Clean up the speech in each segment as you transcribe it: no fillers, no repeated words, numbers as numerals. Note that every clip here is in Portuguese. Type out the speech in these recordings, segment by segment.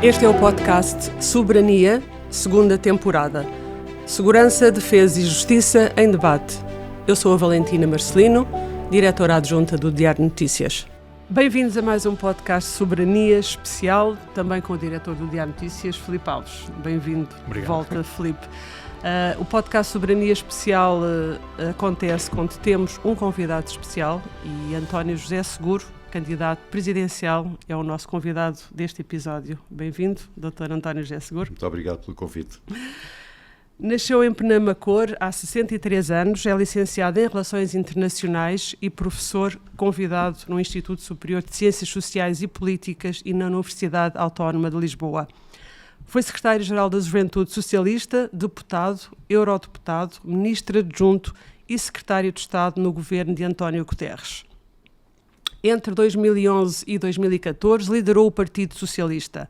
Este é o podcast Soberania, segunda temporada. Segurança, Defesa e Justiça em debate. Eu sou a Valentina Marcelino, diretora adjunta do Diário Notícias. Bem-vindos a mais um podcast Soberania especial, também com o diretor do Diário Notícias, Filipe Alves. Bem-vindo de volta, Filipe. O podcast Soberania Especial acontece quando temos um convidado especial e António José Seguro, candidato presidencial, é o nosso convidado deste episódio. Bem-vindo, Dr. António José Seguro. Muito obrigado pelo convite. Nasceu em Penamacor há 63 anos, é licenciado em Relações Internacionais e professor convidado no Instituto Superior de Ciências Sociais e Políticas e na Universidade Autónoma de Lisboa. Foi secretário-geral da Juventude Socialista, deputado, eurodeputado, ministro adjunto e secretário de Estado no governo de António Guterres. Entre 2011 e 2014 liderou o Partido Socialista.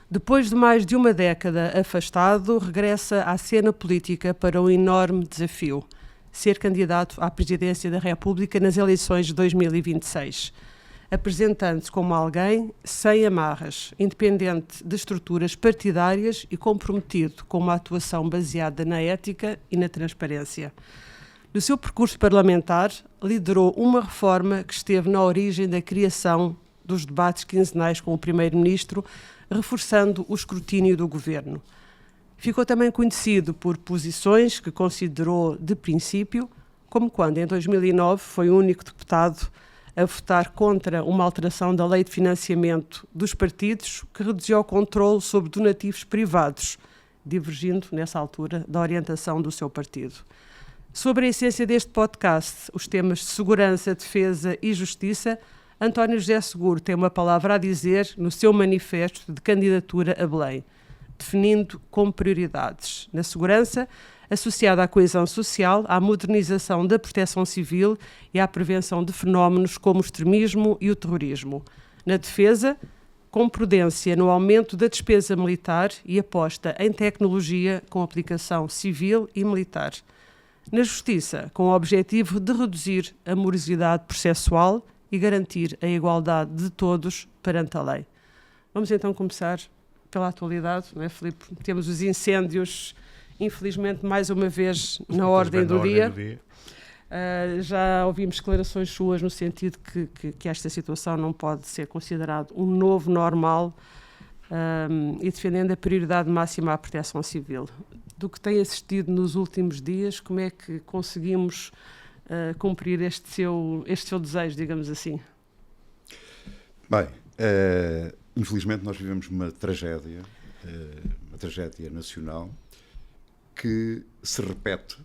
Depois de mais de uma década afastado, regressa à cena política para um enorme desafio: ser candidato à presidência da República nas eleições de 2026, apresentando-se como alguém sem amarras, independente de estruturas partidárias e comprometido com uma atuação baseada na ética e na transparência. No seu percurso parlamentar, liderou uma reforma que esteve na origem da criação dos debates quinzenais com o Primeiro-Ministro, reforçando o escrutínio do governo. Ficou também conhecido por posições que considerou de princípio, como quando, em 2009, foi o único deputado a votar contra uma alteração da lei de financiamento dos partidos que reduziu o controle sobre donativos privados, divergindo, nessa altura, da orientação do seu partido. Sobre a essência deste podcast, os temas de segurança, defesa e justiça, António José Seguro tem uma palavra a dizer no seu manifesto de candidatura a Belém, definindo como prioridades: na segurança, associada à coesão social, à modernização da proteção civil e à prevenção de fenómenos como o extremismo e o terrorismo; na defesa, com prudência no aumento da despesa militar e aposta em tecnologia com aplicação civil e militar; na justiça, com o objetivo de reduzir a morosidade processual e garantir a igualdade de todos perante a lei. Vamos então começar pela atualidade, não é, Filipe? Temos os incêndios, infelizmente, mais uma vez na ordem do dia. Já ouvimos declarações suas no sentido que esta situação não pode ser considerada um novo normal e defendendo a prioridade máxima à proteção civil. Do que tem assistido nos últimos dias, como é que conseguimos cumprir este seu desejo, digamos assim? Bem, infelizmente nós vivemos uma tragédia nacional que se repete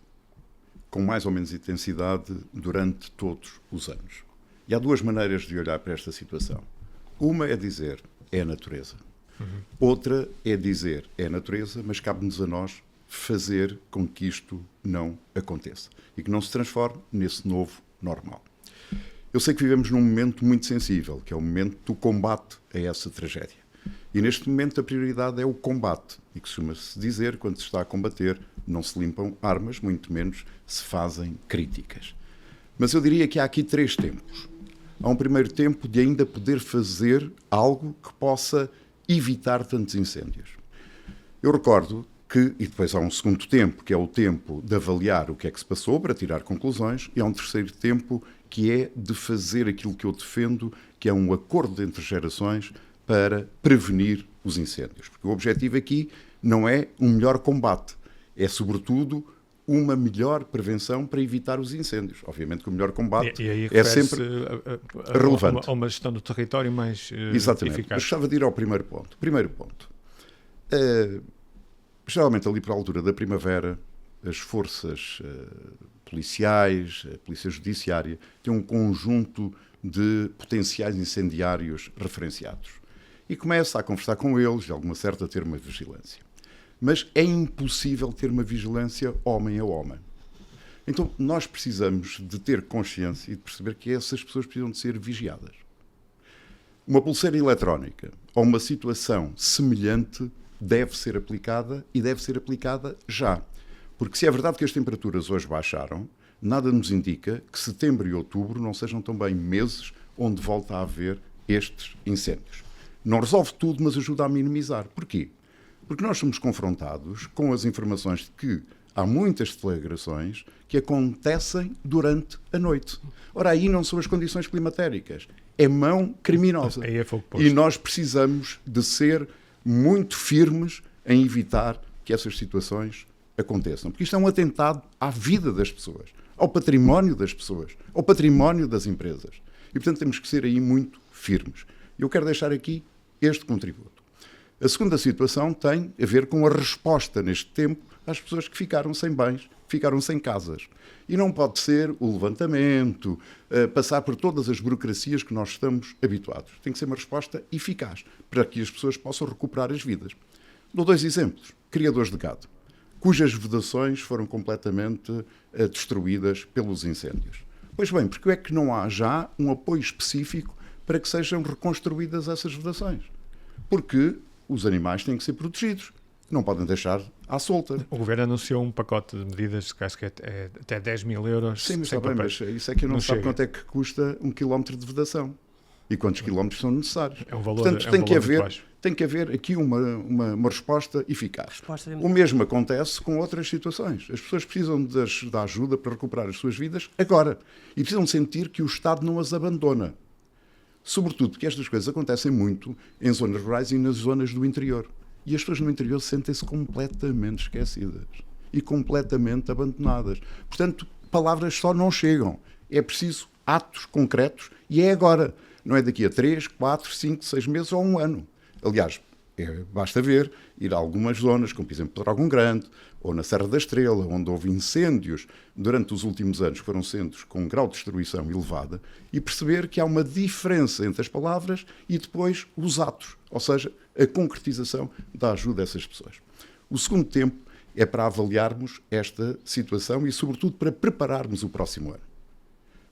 com mais ou menos intensidade durante todos os anos. E há duas maneiras de olhar para esta situação. Uma é dizer, é a natureza. Outra é dizer, é a natureza, mas cabe-nos a nós fazer com que isto não aconteça e que não se transforme nesse novo normal. Eu sei que vivemos num momento muito sensível, que é o momento do combate a essa tragédia. E neste momento a prioridade é o combate. E costuma-se dizer, quando se está a combater, não se limpam armas, muito menos se fazem críticas. Mas eu diria que há aqui três tempos. Há um primeiro tempo de ainda poder fazer algo que possa evitar tantos incêndios. Eu recordo que, e depois há um segundo tempo, que é o tempo de avaliar o que é que se passou para tirar conclusões, e há um terceiro tempo que é de fazer aquilo que eu defendo, que é um acordo entre gerações para prevenir os incêndios. Porque o objetivo aqui não é um melhor combate, é sobretudo uma melhor prevenção para evitar os incêndios. Obviamente que o melhor combate é sempre relevante. A uma gestão do território mais Exatamente. eficaz. Mas gostava de ir ao primeiro ponto. Primeiro ponto. Geralmente ali para a altura da primavera, as forças policiais, a polícia judiciária, têm um conjunto de potenciais incendiários referenciados. E começa a conversar com eles, de alguma certa, a ter uma vigilância. Mas é impossível ter uma vigilância homem a homem. Então nós precisamos de ter consciência e de perceber que essas pessoas precisam de ser vigiadas. Uma pulseira eletrónica ou uma situação semelhante deve ser aplicada e deve ser aplicada já. Porque se é verdade que as temperaturas hoje baixaram, nada nos indica que setembro e outubro não sejam também meses onde volta a haver estes incêndios. Não resolve tudo, mas ajuda a minimizar. Porquê? Porque nós somos confrontados com as informações de que há muitas deflagrações que acontecem durante a noite. Ora, aí não são as condições climatéricas, é mão criminosa. Aí é fogo posto. E nós precisamos de ser muito firmes em evitar que essas situações aconteçam. Porque isto é um atentado à vida das pessoas, ao património das pessoas, ao património das empresas. E, portanto, temos que ser aí muito firmes. Eu quero deixar aqui este contributo. A segunda situação tem a ver com a resposta, neste tempo, às pessoas que ficaram sem bens, ficaram sem casas. E não pode ser o levantamento, passar por todas as burocracias que nós estamos habituados. Tem que ser uma resposta eficaz para que as pessoas possam recuperar as vidas. Dou 2 exemplos. Criadores de gado, cujas vedações foram completamente destruídas pelos incêndios. Pois bem, porque é que não há já um apoio específico para que sejam reconstruídas essas vedações? Porque os animais têm que ser protegidos. Não podem deixar à solta. O Governo anunciou um pacote de medidas que acho que é até 10 mil euros. Sim, mas está bem, mas isso é que eu não sabe quanto é que custa 1 quilómetro de vedação e quantos quilómetros são necessários. É um valor, portanto, tem que haver aqui uma resposta eficaz. O mesmo acontece com outras situações. As pessoas precisam da ajuda para recuperar as suas vidas agora e precisam sentir que o Estado não as abandona. Sobretudo porque estas coisas acontecem muito em zonas rurais e nas zonas do interior. E as pessoas no interior sentem-se completamente esquecidas e completamente abandonadas. Portanto, palavras só não chegam. É preciso atos concretos e é agora. Não é daqui a 3, 4, 5, 6 meses ou 1 ano. Aliás, basta ir a algumas zonas, como por exemplo Pedrógão Grande ou na Serra da Estrela, onde houve incêndios durante os últimos anos, que foram centros com um grau de destruição elevada, e perceber que há uma diferença entre as palavras e depois os atos, ou seja, a concretização da ajuda a essas pessoas. O segundo tempo é para avaliarmos esta situação e, sobretudo, para prepararmos o próximo ano.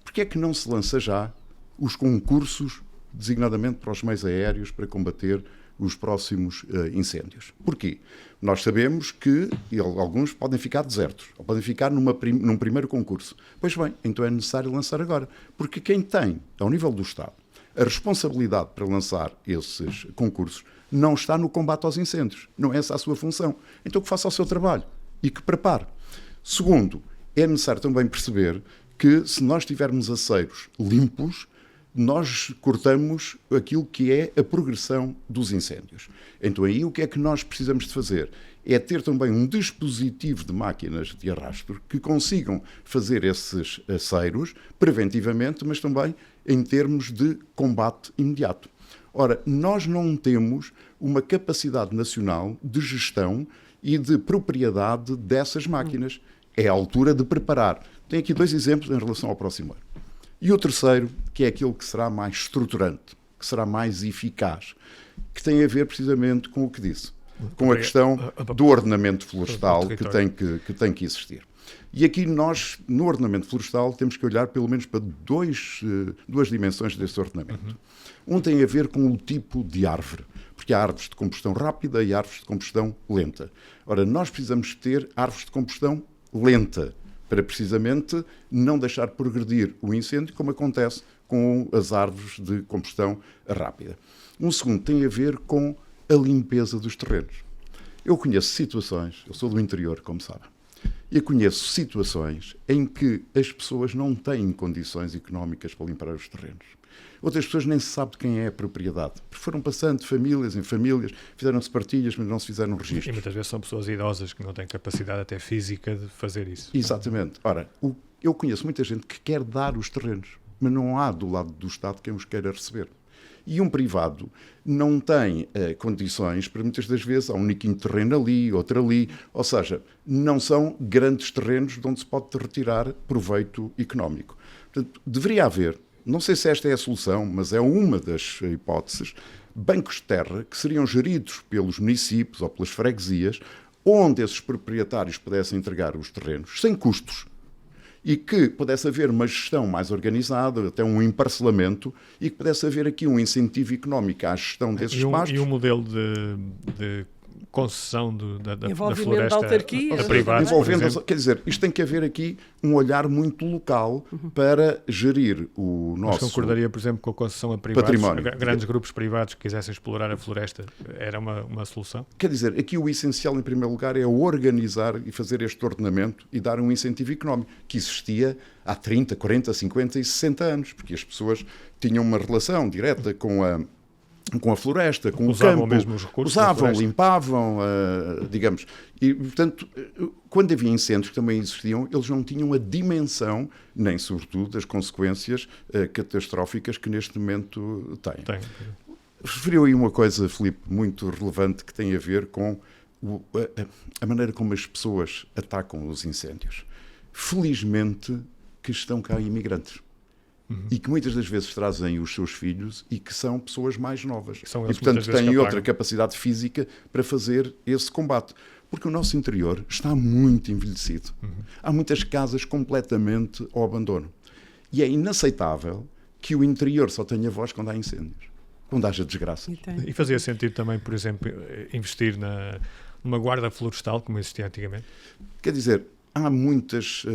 Porque é que não se lança já os concursos, designadamente para os meios aéreos, para combater os próximos incêndios? Porquê? Nós sabemos que alguns podem ficar desertos, ou podem ficar num primeiro concurso. Pois bem, então é necessário lançar agora. Porque quem tem, ao nível do Estado, a responsabilidade para lançar esses concursos não está no combate aos incêndios. Não é essa a sua função. Então que faça o seu trabalho e que prepare. Segundo, é necessário também perceber que se nós tivermos aceiros limpos, nós cortamos aquilo que é a progressão dos incêndios. Então aí o que é que nós precisamos de fazer? É ter também um dispositivo de máquinas de arrasto que consigam fazer esses aceiros preventivamente, mas também em termos de combate imediato. Ora, nós não temos uma capacidade nacional de gestão e de propriedade dessas máquinas. É a altura de preparar. Tenho aqui 2 exemplos em relação ao próximo ano. E o terceiro, que é aquele que será mais estruturante, que será mais eficaz, que tem a ver precisamente com o que disse, com a questão do ordenamento florestal que tem que existir. E aqui nós, no ordenamento florestal, temos que olhar pelo menos para duas dimensões desse ordenamento. Um tem a ver com o tipo de árvore, porque há árvores de combustão rápida e árvores de combustão lenta. Ora, nós precisamos ter árvores de combustão lenta, para precisamente não deixar progredir o incêndio, como acontece com as árvores de combustão rápida. Um segundo tem a ver com a limpeza dos terrenos. Eu conheço situações, eu sou do interior, como sabem, e conheço situações em que as pessoas não têm condições económicas para limpar os terrenos. Outras pessoas nem se sabe de quem é a propriedade. Porque foram passando de famílias em famílias, fizeram-se partilhas, mas não se fizeram registros. E muitas vezes são pessoas idosas que não têm capacidade até física de fazer isso. Exatamente. Ora, eu conheço muita gente que quer dar os terrenos, mas não há do lado do Estado quem os queira receber. E um privado não tem condições para muitas das vezes, há um niquinho de terreno ali, outro ali, ou seja, não são grandes terrenos de onde se pode retirar proveito económico. Portanto, deveria haver, não sei se esta é a solução, mas é uma das hipóteses, bancos de terra que seriam geridos pelos municípios ou pelas freguesias, onde esses proprietários pudessem entregar os terrenos sem custos e que pudesse haver uma gestão mais organizada, até um emparcelamento, e que pudesse haver aqui um incentivo económico à gestão desses espaços. E um modelo de concessão da Envolvimento floresta de autarquias, a privados, por exemplo. quer dizer, isto tem que haver aqui um olhar muito local para gerir o Mas nosso concordaria, por exemplo, com a concessão a privados, património. Grandes grupos privados que quisessem explorar a floresta, era uma solução? Quer dizer, aqui o essencial, em primeiro lugar, é organizar e fazer este ordenamento e dar um incentivo económico que existia há 30, 40, 50 e 60 anos, porque as pessoas tinham uma relação direta com a floresta, com Usavam o campo, mesmo os recursos da usavam, floresta. limpavam, digamos. E, portanto, quando havia incêndios que também existiam, eles não tinham a dimensão, nem sobretudo as consequências catastróficas que neste momento têm. Tem. Referiu aí uma coisa, Filipe, muito relevante que tem a ver com a maneira como as pessoas atacam os incêndios. Felizmente que estão cá imigrantes. E que muitas das vezes trazem os seus filhos e que são pessoas mais novas. São E, eles portanto, muitas vezes têm que outra apagam. capacidade física para fazer esse combate. Porque o nosso interior está muito envelhecido. Há muitas casas completamente ao abandono. E é inaceitável que o interior só tenha voz quando há incêndios, quando haja desgraça. E fazia sentido também, por exemplo, investir numa guarda florestal, como existia antigamente? Quer dizer, há muitos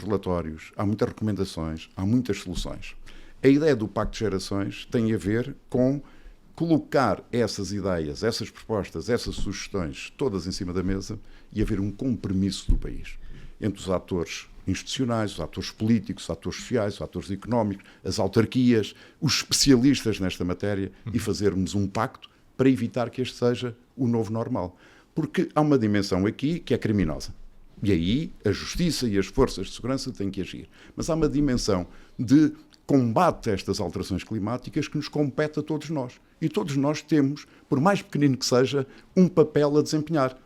relatórios, há muitas recomendações, há muitas soluções. A ideia do Pacto de Gerações tem a ver com colocar essas ideias, essas propostas, essas sugestões todas em cima da mesa e haver um compromisso do país entre os atores institucionais, os atores políticos, os atores sociais, os atores económicos, as autarquias, os especialistas nesta matéria e fazermos um pacto para evitar que este seja o novo normal. Porque há uma dimensão aqui que é criminosa. E aí a justiça e as forças de segurança têm que agir. Mas há uma dimensão de combate a estas alterações climáticas que nos compete a todos nós. E todos nós temos, por mais pequenino que seja, um papel a desempenhar.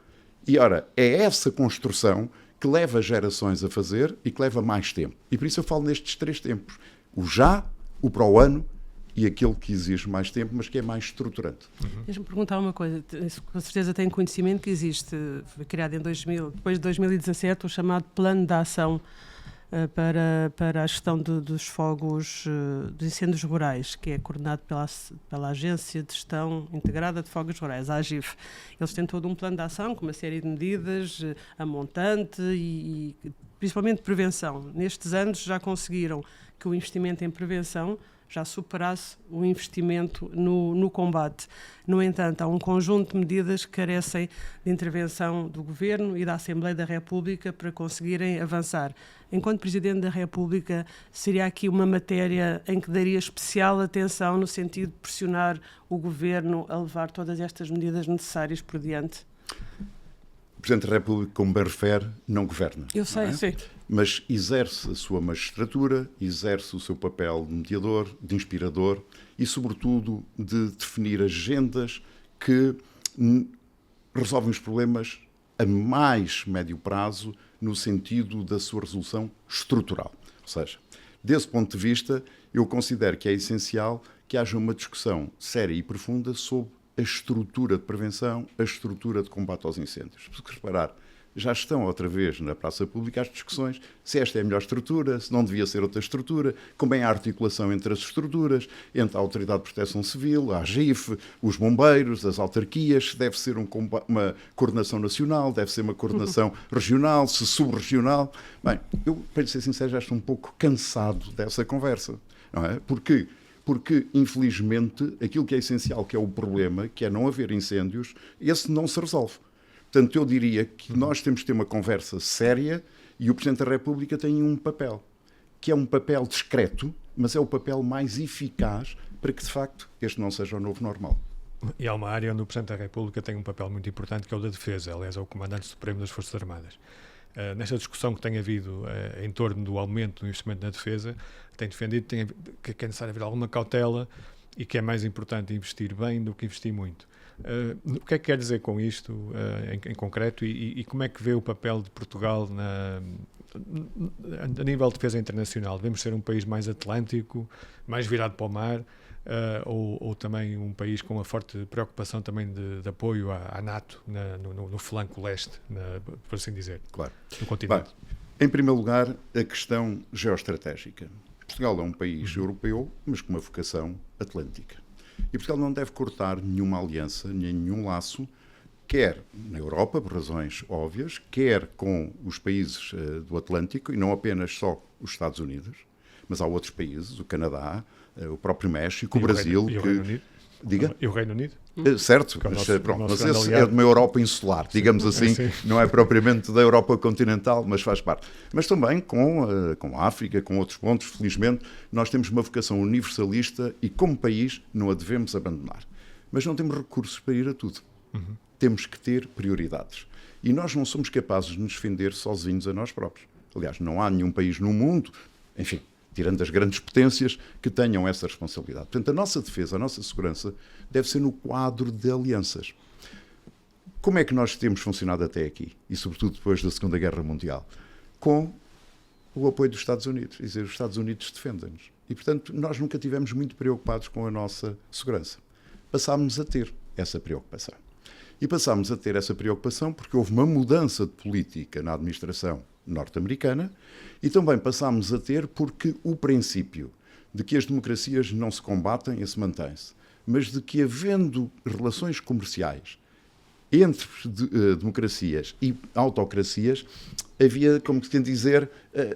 E, ora, é essa construção que leva gerações a fazer e que leva mais tempo. E por isso eu falo nestes 3 tempos. O já, o para o ano e aquele que exige mais tempo, mas que é mais estruturante. Deixa-me perguntar uma coisa. Com certeza tem conhecimento que existe, foi criado em 2000, depois de 2017, o chamado Plano de Ação para a gestão dos fogos, dos incêndios rurais, que é coordenado pela Agência de Gestão Integrada de Fogos Rurais, a AGIF. Eles têm todo um plano de ação com uma série de medidas a montante e principalmente prevenção. Nestes anos já conseguiram que o investimento em prevenção já superasse o investimento no combate. No entanto, há um conjunto de medidas que carecem de intervenção do Governo e da Assembleia da República para conseguirem avançar. Enquanto Presidente da República, seria aqui uma matéria em que daria especial atenção no sentido de pressionar o Governo a levar todas estas medidas necessárias por diante? O Presidente da República, como bem refere, não governa. Eu sei, não é? sim. Mas exerce a sua magistratura, exerce o seu papel de mediador, de inspirador e, sobretudo, de definir agendas que resolvem os problemas a mais médio prazo no sentido da sua resolução estrutural. Ou seja, desse ponto de vista, eu considero que é essencial que haja uma discussão séria e profunda sobre a estrutura de prevenção, a estrutura de combate aos incêndios. Porque, reparar, já estão outra vez na praça pública as discussões se esta é a melhor estrutura, se não devia ser outra estrutura, como é a articulação entre as estruturas, entre a Autoridade de Proteção Civil, a AGIF, os bombeiros, as autarquias, se deve ser uma coordenação nacional, deve ser uma coordenação regional, se subregional. Bem, eu, para ser sincero, já estou um pouco cansado dessa conversa, não é? Porque, infelizmente, aquilo que é essencial, que é o problema, que é não haver incêndios, esse não se resolve. Portanto, eu diria que nós temos que ter uma conversa séria e o Presidente da República tem um papel, que é um papel discreto, mas é o papel mais eficaz para que, de facto, este não seja o novo normal. E há uma área onde o Presidente da República tem um papel muito importante, que é o da defesa. Aliás, é o Comandante Supremo das Forças Armadas. Nesta discussão que tem havido em torno do aumento do investimento na defesa, tem defendido que é necessário haver alguma cautela e que é mais importante investir bem do que investir muito. O que é que quer dizer com isto em concreto e como é que vê o papel de Portugal a nível de defesa internacional? Devemos ser um país mais atlântico, mais virado para o mar, ou também um país com uma forte preocupação também de apoio à NATO no flanco leste, por assim dizer, claro, no continente? Bem, em primeiro lugar, a questão geoestratégica. Portugal é um país europeu, mas com uma vocação atlântica. E Portugal não deve cortar nenhuma aliança, nem nenhum laço, quer na Europa, por razões óbvias, quer com os países do Atlântico, e não apenas só os Estados Unidos, mas há outros países, o Canadá, o próprio México, o Brasil. E o Reino Unido? Diga? E o Reino Unido? Certo, mas esse é de uma Europa insular, digamos assim, não é propriamente da Europa continental, mas faz parte. Mas também com a África, com outros pontos, felizmente, nós temos uma vocação universalista e, como país, não a devemos abandonar. Mas não temos recursos para ir a tudo. Temos que ter prioridades. E nós não somos capazes de nos defender sozinhos a nós próprios. Aliás, não há nenhum país no mundo, enfim, tirando as grandes potências, que tenham essa responsabilidade. Portanto, a nossa defesa, a nossa segurança, deve ser no quadro de alianças. Como é que nós temos funcionado até aqui? E, sobretudo, depois da Segunda Guerra Mundial? Com o apoio dos Estados Unidos. Quer dizer, os Estados Unidos defendem-nos. E, portanto, nós nunca estivemos muito preocupados com a nossa segurança. Passámos a ter essa preocupação. E passámos a ter essa preocupação porque houve uma mudança de política na administração norte-americana e também passámos a ter porque o princípio de que as democracias não se combatem, esse mantém-se, mas de que havendo relações comerciais entre democracias e autocracias, havia, como se tem de dizer,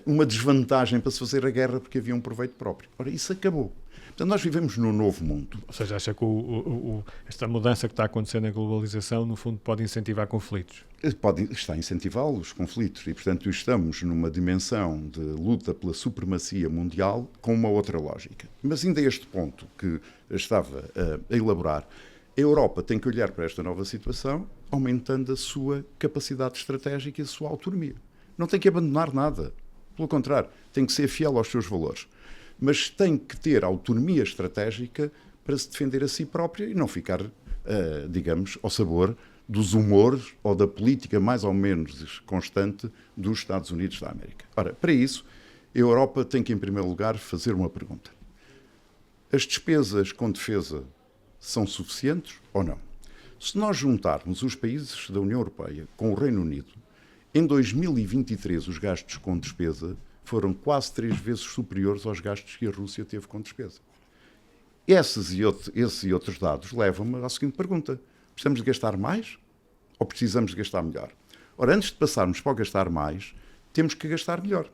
uma desvantagem para se fazer a guerra porque havia um proveito próprio. Ora, isso acabou. Portanto, nós vivemos num novo mundo. Ou seja, acha que esta mudança que está acontecendo na globalização, no fundo, pode incentivar conflitos? Está a incentivá-los, os conflitos, e, portanto, estamos numa dimensão de luta pela supremacia mundial com uma outra lógica. Mas ainda a este ponto que estava a elaborar, a Europa tem que olhar para esta nova situação aumentando a sua capacidade estratégica e a sua autonomia. Não tem que abandonar nada. Pelo contrário, tem que ser fiel aos seus valores. Mas tem que ter autonomia estratégica para se defender a si própria e não ficar, digamos, ao sabor dos humores ou da política mais ou menos constante dos Estados Unidos da América. Ora, para isso, a Europa tem que, em primeiro lugar, fazer uma pergunta. As despesas com defesa são suficientes ou não? Se nós juntarmos os países da União Europeia com o Reino Unido, em 2023 os gastos com despesa foram quase 3 vezes superiores aos gastos que a Rússia teve com despesa. Esses e outros dados levam-me à seguinte pergunta. Precisamos de gastar mais ou precisamos de gastar melhor? Ora, antes de passarmos para o gastar mais, temos que gastar melhor.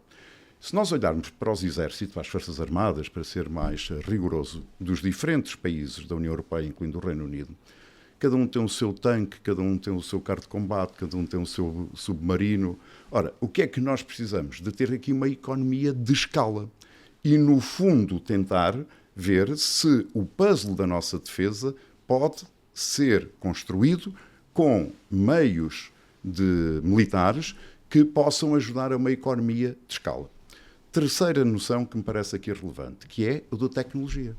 Se nós olharmos para os exércitos, para as Forças Armadas, para ser mais rigoroso, dos diferentes países da União Europeia, incluindo o Reino Unido, cada um tem o seu tanque, cada um tem o seu carro de combate, cada um tem o seu submarino. Ora, o que é que nós precisamos? De ter aqui uma economia de escala. E, no fundo, tentar ver se o puzzle da nossa defesa pode ser construído com meios militares que possam ajudar a uma economia de escala. Terceira noção que me parece aqui relevante, que é a da tecnologia.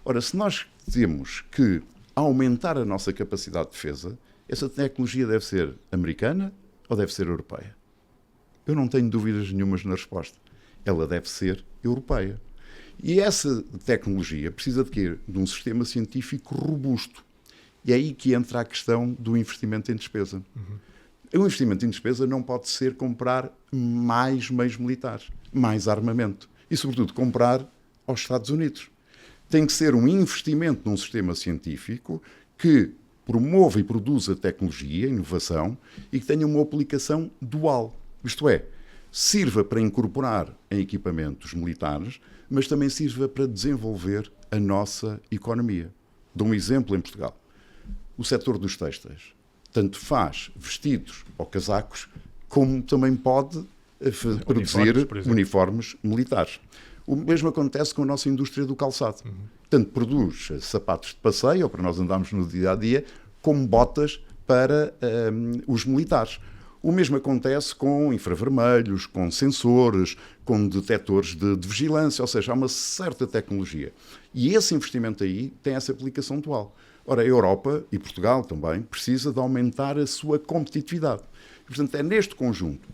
Ora, se nós temos que aumentar a nossa capacidade de defesa, essa tecnologia deve ser americana ou deve ser europeia? Eu não tenho dúvidas nenhumas na resposta. Ela deve ser europeia. E essa tecnologia precisa de quê? De um sistema científico robusto. E é aí que entra a questão do investimento em despesa. O investimento em despesa não pode ser comprar mais meios militares, mais armamento. E, sobretudo, comprar aos Estados Unidos. Tem que ser um investimento num sistema científico que promova e produza tecnologia, inovação e que tenha uma aplicação dual. Isto é, sirva para incorporar em equipamentos militares, mas também sirva para desenvolver a nossa economia. Dou um exemplo em Portugal. O setor dos têxteis. Tanto faz vestidos ou casacos, como também pode produzir uniformes militares. O mesmo acontece com a nossa indústria do calçado. Tanto produz sapatos de passeio, ou para nós andarmos no dia-a-dia, como botas para os militares. O mesmo acontece com infravermelhos, com sensores, com detectores de vigilância, ou seja, há uma certa tecnologia. E esse investimento aí tem essa aplicação dual. Ora, a Europa, e Portugal também, precisa de aumentar a sua competitividade. E, portanto, é neste conjunto,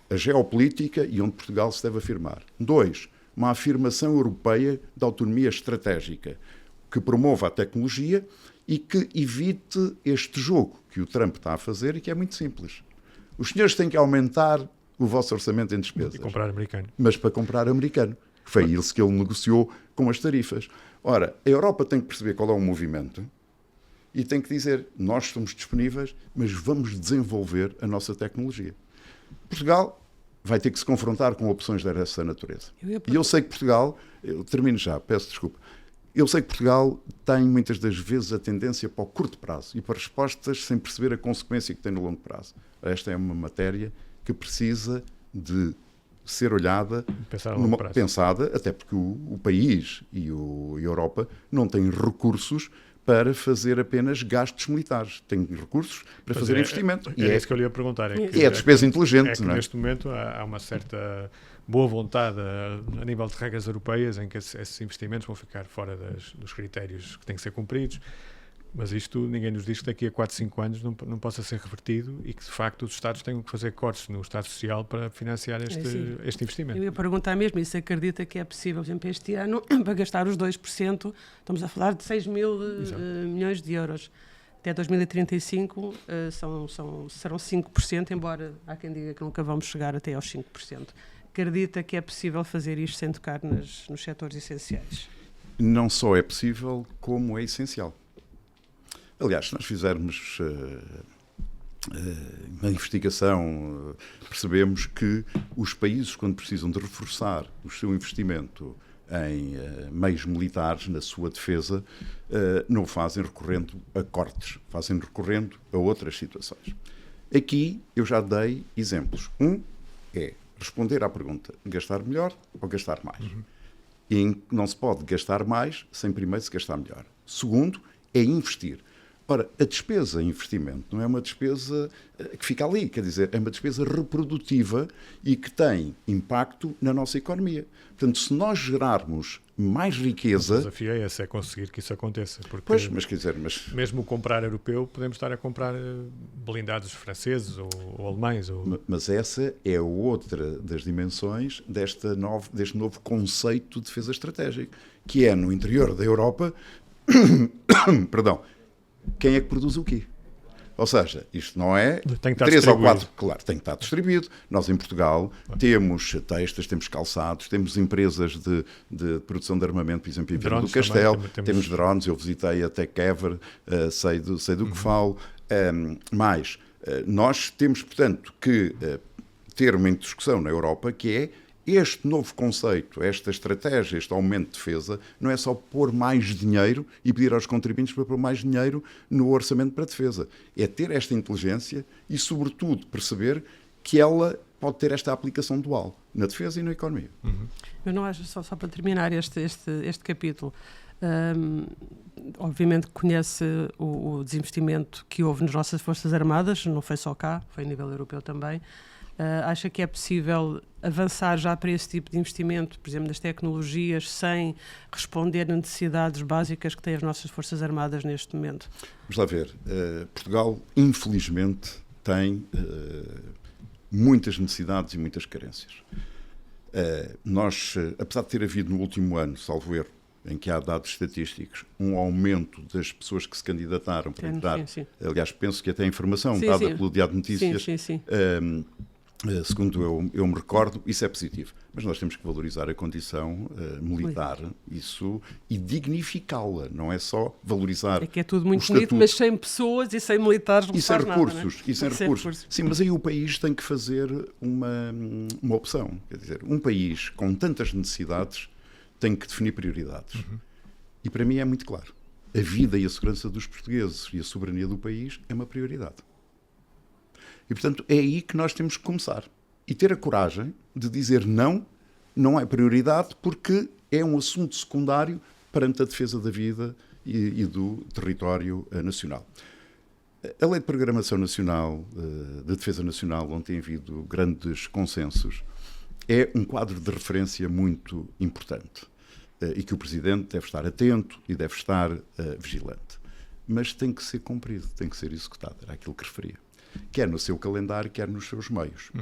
a geopolítica e onde Portugal se deve afirmar. 2, uma afirmação europeia de autonomia estratégica que promova a tecnologia e que evite este jogo que o Trump está a fazer e que é muito simples. Os senhores têm que aumentar o vosso orçamento em despesas. E comprar americano. Mas para comprar americano. Foi isso que ele negociou com as tarifas. Ora, a Europa tem que perceber qual é o movimento e tem que dizer, nós estamos disponíveis, mas vamos desenvolver a nossa tecnologia. Portugal vai ter que se confrontar com opções dessa natureza. E eu sei que Portugal, eu termino já, peço desculpa, eu sei que Portugal tem muitas das vezes a tendência para o curto prazo e para respostas sem perceber a consequência que tem no longo prazo. Esta é uma matéria que precisa de ser olhada, pensada, até porque o país e a Europa não têm recursos para fazer apenas gastos militares. Tem recursos para fazer investimento. É isso que eu lhe ia perguntar. É a despesa inteligente. É que neste momento há uma certa boa vontade a nível de regras europeias em que esses investimentos vão ficar fora dos critérios que têm que ser cumpridos. Mas isto, ninguém nos diz que daqui a 4, 5 anos não possa ser revertido e que, de facto, os Estados tenham que fazer cortes no Estado Social para financiar este investimento. Eu ia perguntar mesmo, e se acredita que é possível, por exemplo, este ano, para gastar os 2%, estamos a falar de 6 mil milhões de euros. Até 2035 serão 5%, embora há quem diga que nunca vamos chegar até aos 5%. Acredita que é possível fazer isto sem tocar nos setores essenciais? Não só é possível, como é essencial. Aliás, se nós fizermos uma investigação, percebemos que os países, quando precisam de reforçar o seu investimento em meios militares na sua defesa, não o fazem recorrendo a cortes, fazem recorrendo a outras situações. Aqui eu já dei exemplos. Um é responder à pergunta, gastar melhor ou gastar mais? E não se pode gastar mais sem primeiro se gastar melhor. Segundo, é investir. Ora, a despesa em investimento não é uma despesa que fica ali, quer dizer, é uma despesa reprodutiva e que tem impacto na nossa economia. Portanto, se nós gerarmos mais riqueza... O desafio é esse, é conseguir que isso aconteça. Porque pois, mas quer dizer... Mesmo comprar europeu, podemos estar a comprar blindados franceses ou alemães. Mas essa é outra das dimensões deste novo conceito de defesa estratégica, que é, no interior da Europa... Perdão. Quem é que produz o quê? Ou seja, isto não é 3 ou 4... Claro, tem que estar distribuído. Nós, em Portugal, temos textas, temos calçados, temos empresas de produção de armamento, por exemplo, em Viana do Castelo, temos drones, eu visitei a TechEver, sei do que falo. Mas nós temos, portanto, que ter uma discussão na Europa que é este novo conceito, esta estratégia, este aumento de defesa, não é só pôr mais dinheiro e pedir aos contribuintes para pôr mais dinheiro no orçamento para a defesa. É ter esta inteligência e, sobretudo, perceber que ela pode ter esta aplicação dual na defesa e na economia. Eu não acho, só para terminar este capítulo, obviamente conhece o desinvestimento que houve nas nossas Forças Armadas, não foi só cá, foi a nível europeu também. Acha que é possível avançar já para esse tipo de investimento, por exemplo, das tecnologias, sem responder a necessidades básicas que têm as nossas Forças Armadas neste momento? Vamos lá ver. Portugal, infelizmente, tem muitas necessidades e muitas carências. Nós, apesar de ter havido no último ano, salvo erro, em que há dados estatísticos, um aumento das pessoas que se candidataram para entrar, aliás, penso que até a informação dada pelo Diário de Notícias, segundo eu me recordo, isso é positivo. Mas nós temos que valorizar a condição militar e dignificá-la, não é só valorizar. É que é tudo muito bonito, mas sem pessoas e sem militares não faz nada. E sem recursos. Sim, mas aí o país tem que fazer uma opção. Quer dizer, um país com tantas necessidades tem que definir prioridades. E para mim é muito claro. A vida e a segurança dos portugueses e a soberania do país é uma prioridade. E, portanto, é aí que nós temos que começar. E ter a coragem de dizer não é prioridade, porque é um assunto secundário perante a defesa da vida e do território nacional. A Lei de Programação Nacional, de Defesa Nacional, onde tem havido grandes consensos, é um quadro de referência muito importante e que o Presidente deve estar atento e deve estar vigilante. Mas tem que ser cumprido, tem que ser executado, era aquilo que referia. Quer no seu calendário, quer nos seus meios.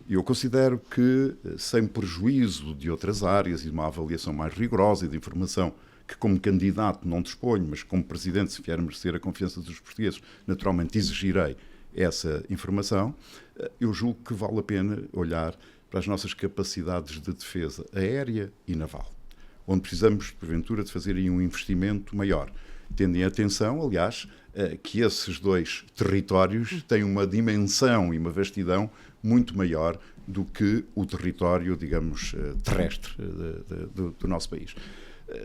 E eu considero que, sem prejuízo de outras áreas e de uma avaliação mais rigorosa e de informação que, como candidato, não disponho, mas como Presidente, se vier a merecer a confiança dos portugueses, naturalmente exigirei essa informação, eu julgo que vale a pena olhar para as nossas capacidades de defesa aérea e naval, onde precisamos, porventura, de fazer aí um investimento maior. tendo em atenção, aliás, que esses dois territórios têm uma dimensão e uma vastidão muito maior do que o território, digamos, terrestre do nosso país.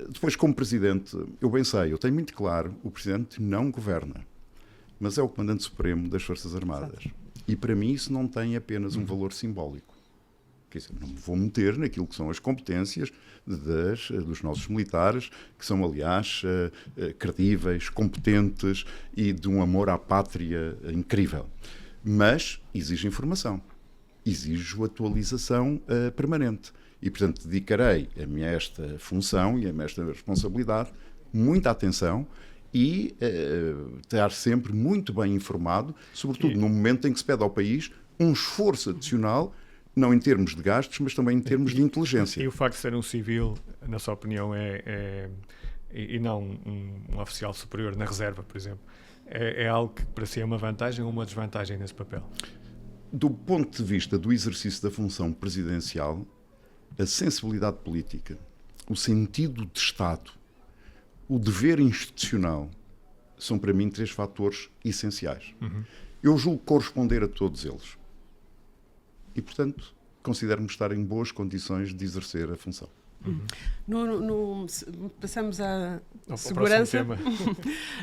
Depois, como Presidente, eu bem sei, eu tenho muito claro, o Presidente não governa, mas é o Comandante Supremo das Forças Armadas. Exato. E para mim isso não tem apenas um valor simbólico. Quer dizer, não me vou meter naquilo que são as competências dos nossos militares, que são, aliás, credíveis, competentes e de um amor à pátria incrível. Mas exige informação, exige atualização permanente. E, portanto, dedicarei a esta função e a esta responsabilidade muita atenção e estar sempre muito bem informado, sobretudo no momento em que se pede ao país um esforço adicional, não em termos de gastos, mas também em termos de inteligência. E o facto de ser um civil, na sua opinião, e não um oficial superior na reserva, por exemplo, é algo que para si é uma vantagem ou uma desvantagem nesse papel? Do ponto de vista do exercício da função presidencial, a sensibilidade política, o sentido de Estado, o dever institucional, são para mim 3 fatores essenciais. Uhum. Eu julgo corresponder a todos eles. E, portanto, considero-me estar em boas condições de exercer a função. Uhum. Passamos à segurança.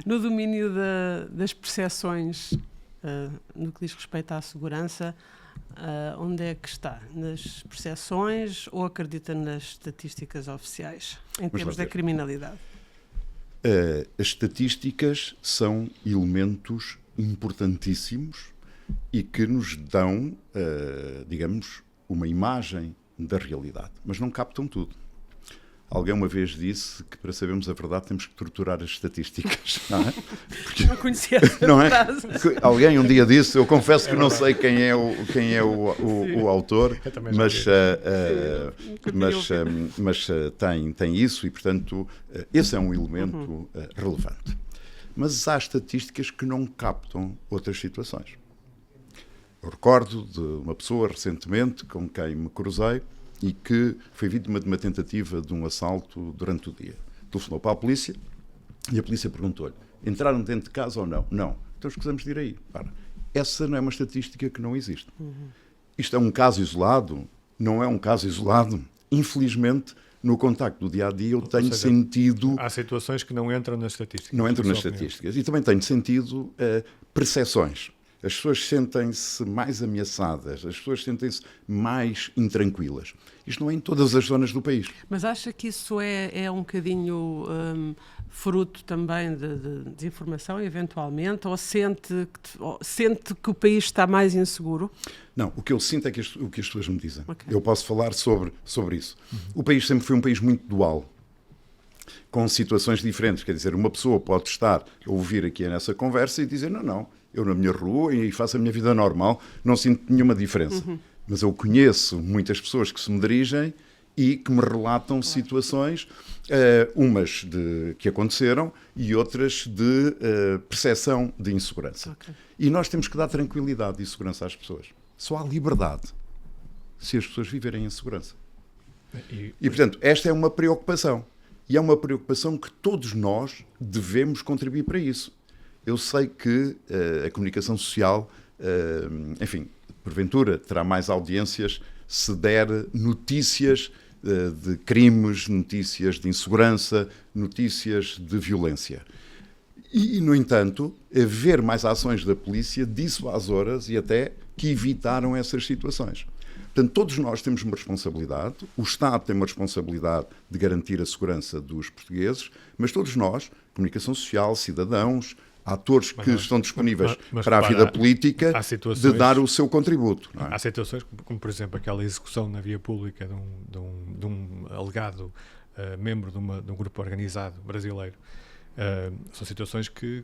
No domínio das percepções, no que diz respeito à segurança, onde é que está? Nas percepções ou acredita nas estatísticas oficiais, em termos da criminalidade? As estatísticas são elementos importantíssimos e que nos dão, digamos, uma imagem da realidade, mas não captam tudo. Alguém uma vez disse que para sabermos a verdade temos que torturar as estatísticas, não é? Porque, não conhecia essa não é? frase. Alguém um dia disse, eu confesso que não sei quem é o autor, mas tem isso e, portanto, esse é um elemento relevante. Mas há estatísticas que não captam outras situações. Eu recordo de uma pessoa recentemente com quem me cruzei e que foi vítima de uma tentativa de um assalto durante o dia. Telefonou para a polícia e a polícia perguntou-lhe: entraram dentro de casa ou não? Não. Então escusamos de ir aí. Essa não é uma estatística que não existe. Isto é um caso isolado? Não é um caso isolado. Infelizmente, no contacto do dia-a-dia eu tenho sentido... Há situações que não entram nas estatísticas. Não entram nas estatísticas. E também tenho sentido percepções. As pessoas sentem-se mais ameaçadas, as pessoas sentem-se mais intranquilas. Isto não é em todas as zonas do país. Mas acha que isso é um bocadinho fruto também de desinformação, eventualmente, ou sente que o país está mais inseguro? Não, o que eu sinto é o que as pessoas me dizem. Okay. Eu posso falar sobre isso. Uhum. O país sempre foi um país muito dual, com situações diferentes. Quer dizer, uma pessoa pode estar a ouvir aqui nessa conversa e dizer, não, eu na minha rua e faço a minha vida normal, não sinto nenhuma diferença. Uhum. Mas eu conheço muitas pessoas que se me dirigem e que me relatam situações, umas que aconteceram e outras de percepção de insegurança. Okay. E nós temos que dar tranquilidade e segurança às pessoas. Só há liberdade se as pessoas viverem em segurança. E, portanto, esta é uma preocupação. E é uma preocupação que todos nós devemos contribuir para isso. Eu sei que a comunicação social, enfim, porventura terá mais audiências se der notícias de crimes, notícias de insegurança, notícias de violência. E, no entanto, haver mais ações da polícia dissuasoras e até que evitaram essas situações. Portanto, todos nós temos uma responsabilidade, o Estado tem uma responsabilidade de garantir a segurança dos portugueses, mas todos nós, comunicação social, cidadãos, atores que estão disponíveis para a vida política, de dar o seu contributo. Não é? Há situações como, por exemplo, aquela execução na via pública de um alegado membro de um grupo organizado brasileiro. São situações que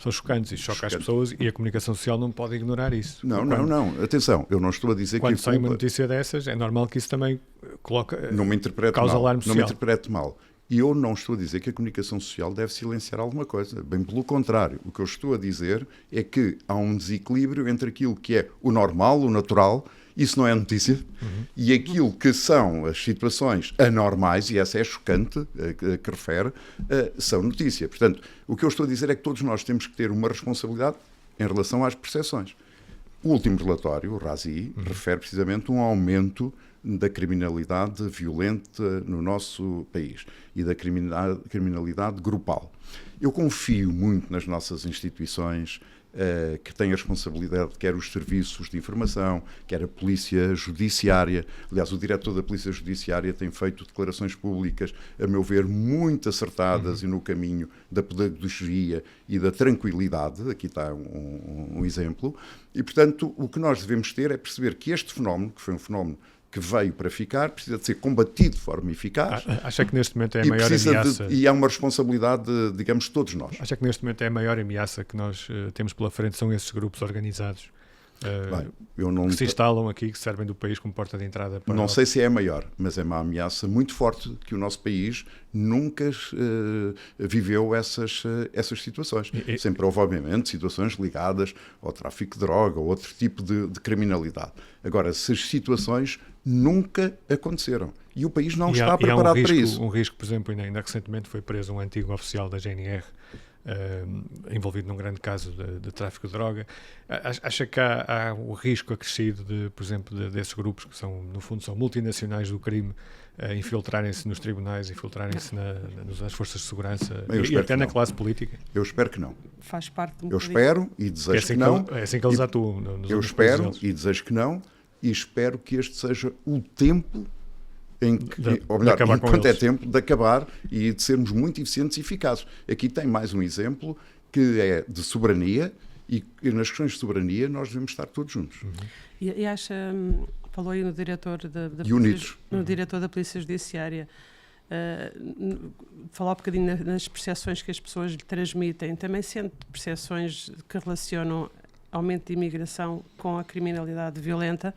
são chocantes e chocam as pessoas e a comunicação social não pode ignorar isso. Não. Atenção, eu não estou a dizer quando que... Quando sai uma notícia dessas, é normal que isso também causa alarme social. Não me interprete mal. E eu não estou a dizer que a comunicação social deve silenciar alguma coisa. Bem pelo contrário. O que eu estou a dizer é que há um desequilíbrio entre aquilo que é o normal, o natural, isso não é notícia. E aquilo que são as situações anormais, e essa é chocante, que refere, são notícia. Portanto, o que eu estou a dizer é que todos nós temos que ter uma responsabilidade em relação às percepções. O último relatório, o RASI, refere precisamente um aumento da criminalidade violenta no nosso país e da criminalidade grupal. Eu confio muito nas nossas instituições, que têm a responsabilidade, quer os serviços de informação, quer a Polícia Judiciária. Aliás, o diretor da Polícia Judiciária tem feito declarações públicas, a meu ver, muito acertadas e no caminho da pedagogia e da tranquilidade. Aqui está um exemplo. E, portanto, o que nós devemos ter é perceber que este fenómeno, que foi um fenómeno que veio para ficar, precisa de ser combatido de forma eficaz. Acha que neste momento é a maior ameaça? E é uma responsabilidade, digamos, de todos nós. Acha que neste momento é a maior ameaça que nós temos pela frente, são esses grupos organizados que se instalam aqui, que servem do país como porta de entrada para... Não sei se é a maior, mas é uma ameaça muito forte que o nosso país nunca viveu essas situações. Sempre houve, obviamente, situações ligadas ao tráfico de droga ou outro tipo de criminalidade. Agora, essas situações nunca aconteceram. E o país não está preparado para isso. Um risco, por exemplo, ainda recentemente foi preso um antigo oficial da GNR, envolvido num grande caso de tráfico de droga. Acha que há o risco acrescido, por exemplo, desses grupos que são, no fundo, são multinacionais do crime, infiltrarem-se nos tribunais, infiltrarem-se nas forças de segurança e até na classe política? Eu espero que não. Faz parte de um Eu espero e desejo que não. É assim que eles atuam. Eu espero e desejo que não, e espero que este seja o tempo em que, ou melhor, enquanto é tempo de acabar e de sermos muito eficientes e eficazes. Aqui tem mais um exemplo que é de soberania, e nas questões de soberania nós devemos estar todos juntos. E acha, falou aí no diretor diretor da Polícia Judiciária, falou um bocadinho nas percepções que as pessoas lhe transmitem, também sente percepções que relacionam aumento de imigração com a criminalidade violenta?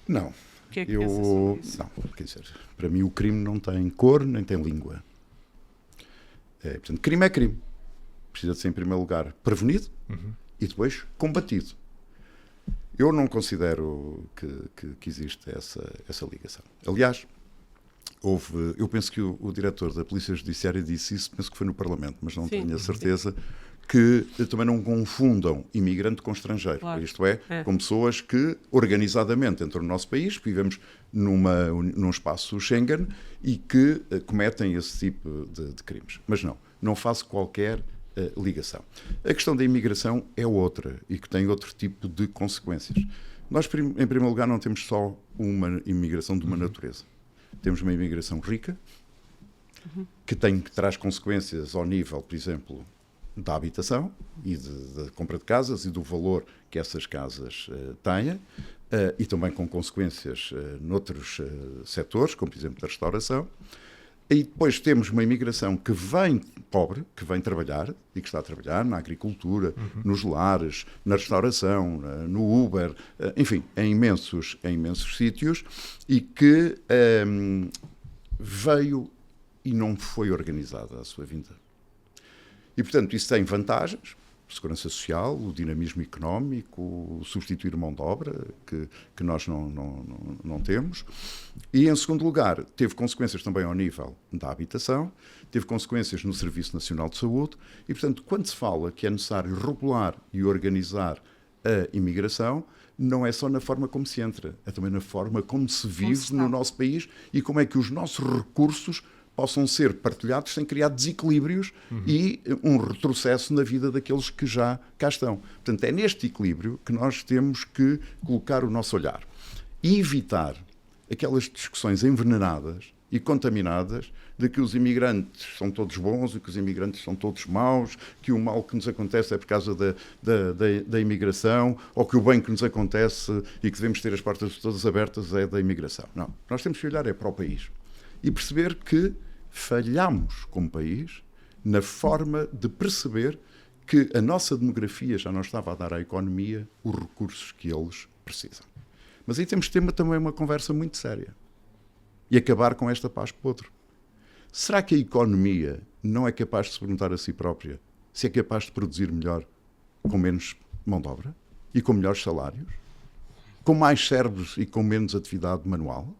Não. O que é que pensa sobre isso? Não, quer dizer, para mim o crime não tem cor nem tem língua. Portanto, crime é crime. Precisa de ser, em primeiro lugar, prevenido e depois combatido. Eu não considero que existe essa ligação. Aliás, eu penso que o diretor da Polícia Judiciária disse isso, penso que foi no Parlamento, mas não tenho a certeza, que também não confundam imigrante com estrangeiro. Claro. Isto é, com pessoas que organizadamente entram no nosso país, que vivemos num espaço Schengen e que cometem esse tipo de crimes. Mas não faço qualquer ligação. A questão da imigração é outra e que tem outro tipo de consequências. Nós, em primeiro lugar, não temos só uma imigração de uma natureza. Temos uma imigração rica, que traz consequências ao nível, por exemplo, da habitação e da compra de casas e do valor que essas casas têm, e também com consequências noutros setores, como, por exemplo, da restauração. E depois temos uma imigração que vem pobre, que vem trabalhar e que está a trabalhar na agricultura, nos lares, na restauração, no Uber, enfim, em imensos sítios, e que veio e não foi organizada a sua vinda. E, portanto, isso tem vantagens, segurança social, o dinamismo económico, o substituir mão de obra, que nós não temos. E, em segundo lugar, teve consequências também ao nível da habitação, teve consequências no Serviço Nacional de Saúde e, portanto, quando se fala que é necessário regular e organizar a imigração, não é só na forma como se entra, é também na forma como se vive no nosso país e como é que os nossos recursos possam ser partilhados sem criar desequilíbrios e um retrocesso na vida daqueles que já cá estão. Portanto, é neste equilíbrio que nós temos que colocar o nosso olhar e evitar aquelas discussões envenenadas e contaminadas de que os imigrantes são todos bons e que os imigrantes são todos maus, que o mal que nos acontece é por causa da imigração, ou que o bem que nos acontece e que devemos ter as portas todas abertas é da imigração. Não, nós temos que olhar para o país e perceber que falhamos como país na forma de perceber que a nossa demografia já não estava a dar à economia os recursos que eles precisam. Mas aí temos de ter também uma conversa muito séria e acabar com esta paz podre. Será que a economia não é capaz de se perguntar a si própria se é capaz de produzir melhor com menos mão de obra e com melhores salários? com mais cérebros e com menos atividade manual?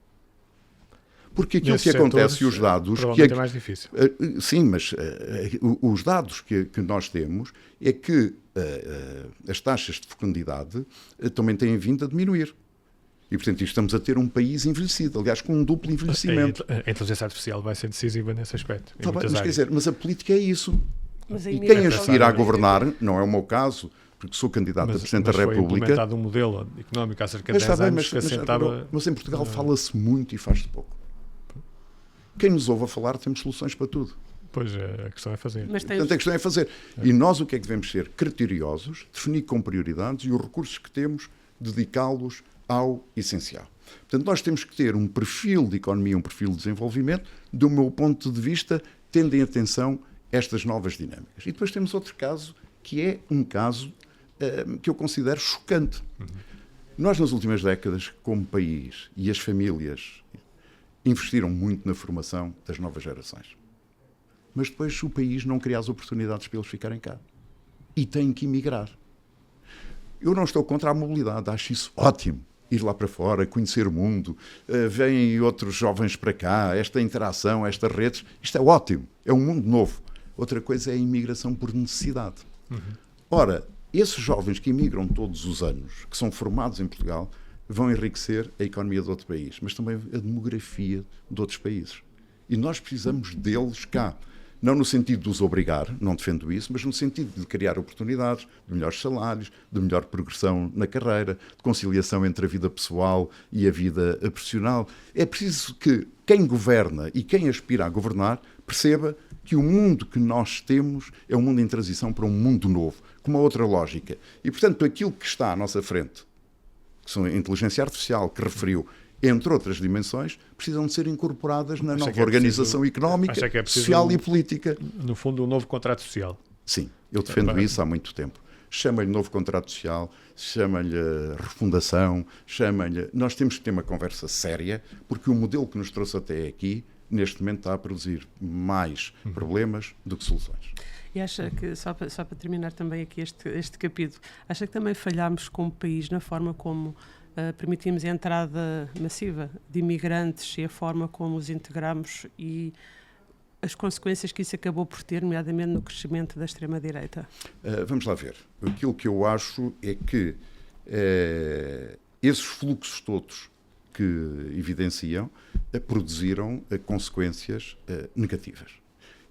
Porque aquilo Nesses que acontece setores, e os dados... provavelmente é mais difícil. Sim, mas os dados que nós temos é que as taxas de fecundidade também têm vindo a diminuir. E, portanto, estamos a ter um país envelhecido, aliás, com um duplo envelhecimento. A inteligência artificial vai ser decisiva nesse aspecto. Tá bem, mas, quer dizer, mas a política é isso. Mas a E quem imigração aspira a também- governar, não é o meu caso, porque sou candidato a Presidente da foi República. implementado um modelo económico há cerca de Mas 10 está bem, anos que assentava... mas em Portugal fala-se muito e faz-se pouco. Quem nos ouve a falar temos soluções para tudo. Pois, a questão é fazer. Mas tem Portanto, a questão é fazer. E nós o que é que devemos ser? Criteriosos, definir com prioridades e os recursos que temos, dedicá-los ao essencial. Portanto, nós temos que ter um perfil de economia, um perfil de desenvolvimento, do meu ponto de vista, tendo em atenção estas novas dinâmicas. E depois temos outro caso, que é um caso que eu considero chocante. Nós, nas últimas décadas, como país, e as famílias investiram muito na formação das novas gerações. Mas depois o país não cria as oportunidades para eles ficarem cá. E têm que emigrar. Eu não estou contra a mobilidade, acho isso ótimo. Ir lá para fora, conhecer o mundo, vêm outros jovens para cá, esta interação, estas redes, isto é ótimo, é um mundo novo. Outra coisa é a imigração por necessidade. Ora, esses jovens que imigram todos os anos, que são formados em Portugal, vão enriquecer a economia de outro país, mas também a demografia de outros países. E nós precisamos deles cá. Não no sentido de os obrigar, não defendo isso, mas no sentido de criar oportunidades, de melhores salários, de melhor progressão na carreira, de conciliação entre a vida pessoal e a vida profissional. É preciso que quem governa e quem aspira a governar perceba que o mundo que nós temos é um mundo em transição para um mundo novo, com uma outra lógica. E, portanto, aquilo que está à nossa frente, que são a inteligência artificial, que referiu, entre outras dimensões, precisam de ser incorporadas na nova organização económica, social e política. No fundo, um novo contrato social. Sim, eu defendo isso há muito tempo. Chama-lhe novo contrato social, chama-lhe refundação, chama-lhe... Nós temos que ter uma conversa séria, porque o modelo que nos trouxe até aqui, neste momento, está a produzir mais problemas do que soluções. E acha que, só para terminar também aqui este capítulo, acha que também falhámos como país na forma como permitimos a entrada massiva de imigrantes e a forma como os integramos e as consequências que isso acabou por ter, nomeadamente no crescimento da extrema-direita? Vamos lá ver. Aquilo que eu acho é que esses fluxos todos que evidenciam produziram consequências negativas.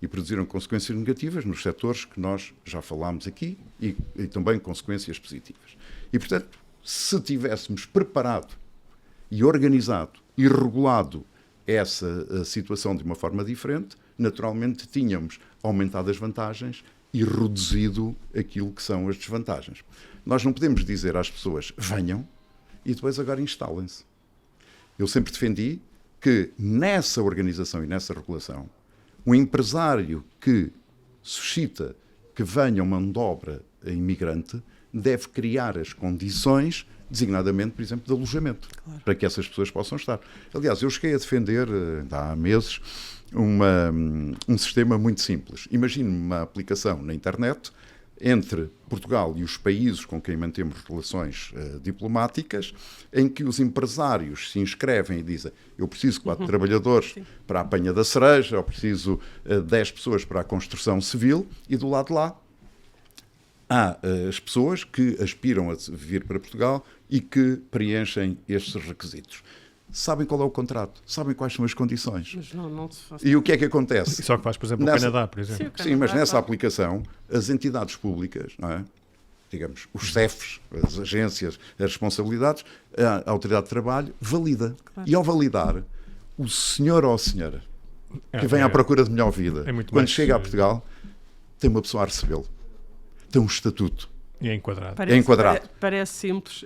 E produziram consequências negativas nos setores que nós já falámos aqui e também consequências positivas. E, portanto, se tivéssemos preparado e organizado e regulado essa situação de uma forma diferente, naturalmente tínhamos aumentado as vantagens e reduzido aquilo que são as desvantagens. Nós não podemos dizer às pessoas, venham, e depois agora instalem-se. Eu sempre defendi que nessa organização e nessa regulação, o empresário que suscita que venha uma mão de obra imigrante deve criar as condições, designadamente, por exemplo, de alojamento, para que essas pessoas possam estar. Aliás, eu cheguei a defender, há meses, um sistema muito simples. Imagine uma aplicação na internet entre Portugal e os países com quem mantemos relações diplomáticas, em que os empresários se inscrevem e dizem eu preciso de 4 trabalhadores para a apanha da cereja, eu preciso de 10 pessoas para a construção civil, e do lado de lá há as pessoas que aspiram a vir para Portugal e que preenchem estes requisitos. Sabem qual é o contrato, sabem quais são as condições. Mas não se faz... E o que é que acontece? Isso é o que faz, por exemplo, o Canadá, por exemplo. Sim, mas nessa aplicação, as entidades públicas, não é? Digamos, os CEFs, as agências, as responsabilidades, a Autoridade de Trabalho valida. Claro. E ao validar, o senhor ou a senhora que vem à procura de melhor vida, quando chega a Portugal, tem uma pessoa a recebê-lo. Tem um estatuto. E é enquadrado. Parece simples.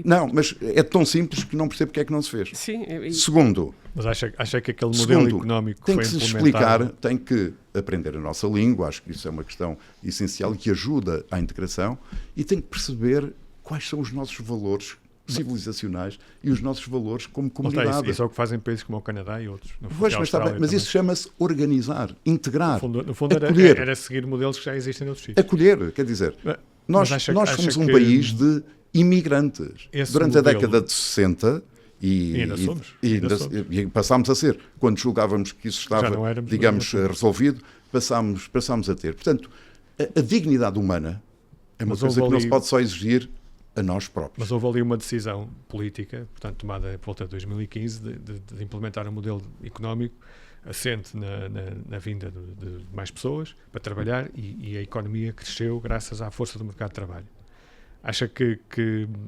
Não, mas é tão simples que não percebo porque é que não se fez. Sim. Segundo... Mas acha que aquele modelo económico tem foi que se implementado... explicar, tem que aprender a nossa língua, acho que isso é uma questão essencial e que ajuda à integração, e tem que perceber quais são os nossos valores civilizacionais e os nossos valores como comunidade. Isso é o que fazem países como o Canadá e outros. Mas isso chama-se organizar, integrar, no fundo era seguir modelos que já existem noutros sítios. Acolher, quer dizer, nós somos um país de imigrantes. Durante a década de 60... E passámos a ser. Quando julgávamos que isso estava, digamos, resolvido, passámos a ter. Portanto, a dignidade humana é uma coisa que não se pode só exigir a nós próprios. Mas houve ali uma decisão política, portanto, tomada por volta de 2015, de implementar um modelo económico assente na vinda de mais pessoas para trabalhar e a economia cresceu graças à força do mercado de trabalho. Acha que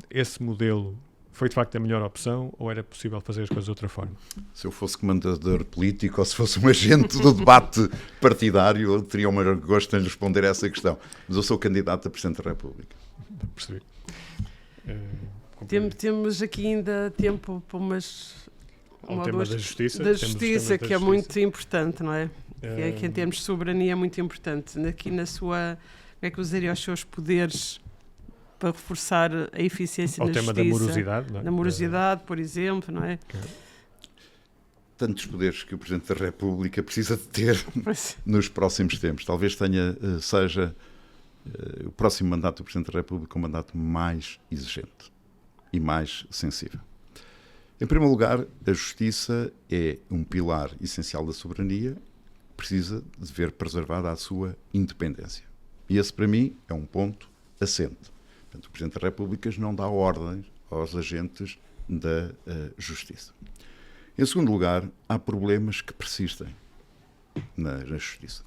esse modelo foi de facto a melhor opção ou era possível fazer as coisas de outra forma? Se eu fosse comandador político ou se fosse um agente do debate partidário, eu teria o maior gosto em responder a essa questão. Mas eu sou candidato a Presidente da República. Percebi. Temos aqui ainda tempo para o tema da justiça. Da justiça, que é muito importante, não é? Que em termos de soberania é muito importante. Aqui na sua... Como é que usaria os seus poderes para reforçar a eficiência na justiça? Ao tema da morosidade, não é? Da morosidade, por exemplo, não é? Tantos poderes que o Presidente da República precisa de ter nos próximos tempos. Talvez seja o próximo mandato do Presidente da República um mandato mais exigente e mais sensível. Em primeiro lugar, a justiça é um pilar essencial da soberania, precisa de ver preservada a sua independência. E esse, para mim, é um ponto assente. Portanto, o Presidente da República não dá ordens aos agentes da justiça. Em segundo lugar, há problemas que persistem na justiça.